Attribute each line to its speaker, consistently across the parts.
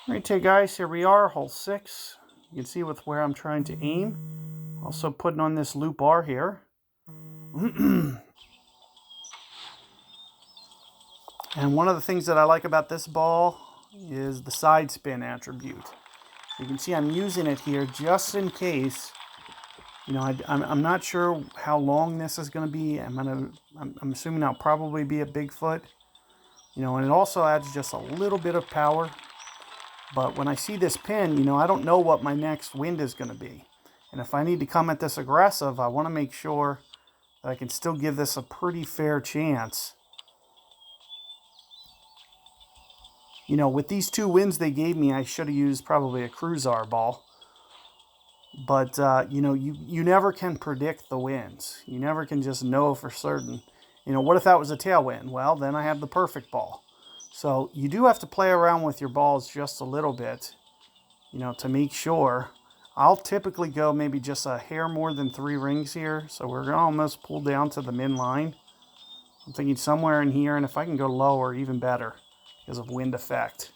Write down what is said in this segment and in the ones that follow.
Speaker 1: Alright, guys, here we are, hole 6. You can see with where I'm trying to aim. Also putting on this loop bar here. And one of the things that I like about this ball is the side spin attribute. You can see I'm using it here just in case. You know, I'm not sure how long this is going to be. I'm assuming I'll probably be a Bigfoot. You know, and it also adds just a little bit of power. But when I see this pin, you know, I don't know what my next wind is going to be. And if I need to come at this aggressive, I want to make sure that I can still give this a pretty fair chance. You know, with these 2 winds they gave me, I should have used probably a Cruzar ball. But, you know, you never can predict the winds. You never can just know for certain. You know, what if that was a tailwind? Well, then I have the perfect ball. So you do have to play around with your balls just a little bit, you know, to make sure. I'll typically go maybe just a hair more than 3 rings here. So we're going to almost pull down to the min line. I'm thinking somewhere in here, and if I can go lower, even better because of wind effect.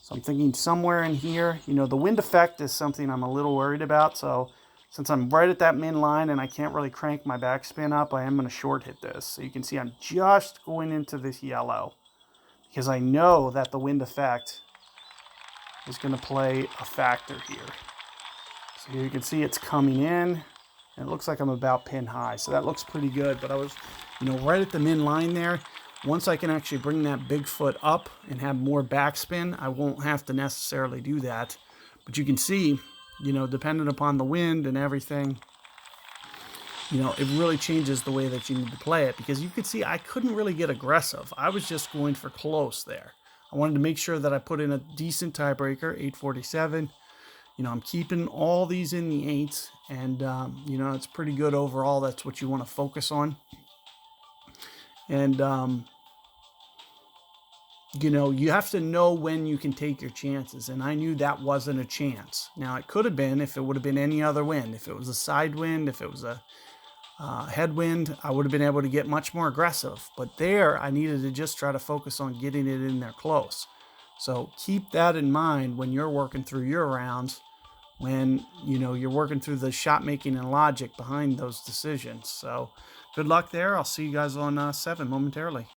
Speaker 1: So I'm thinking somewhere in here. You know, the wind effect is something I'm a little worried about. So since I'm right at that min line and I can't really crank my backspin up, I am going to short hit this. So you can see I'm just going into this yellow because I know that the wind effect is going to play a factor here. So here you can see it's coming in, and it looks like I'm about pin high. So that looks pretty good, but I was, you know, right at the min line there. Once I can actually bring that Bigfoot up and have more backspin, I won't have to necessarily do that. But you can see, you know, depending upon the wind and everything, you know, it really changes the way that you need to play it, because you could see I couldn't really get aggressive. I was just going for close there. I wanted to make sure that I put in a decent tiebreaker, 847. You know, I'm keeping all these in the 8s, and, you know, it's pretty good overall. That's what you want to focus on. And, you know, you have to know when you can take your chances, and I knew that wasn't a chance. Now, it could have been if it would have been any other wind. If it was a side wind, if it was a headwind, I would have been able to get much more aggressive. But there, I needed to just try to focus on getting it in there close. So keep that in mind when you're working through your rounds, when, you know, you're working through the shot making and logic behind those decisions. So good luck there. I'll see you guys on 7 momentarily.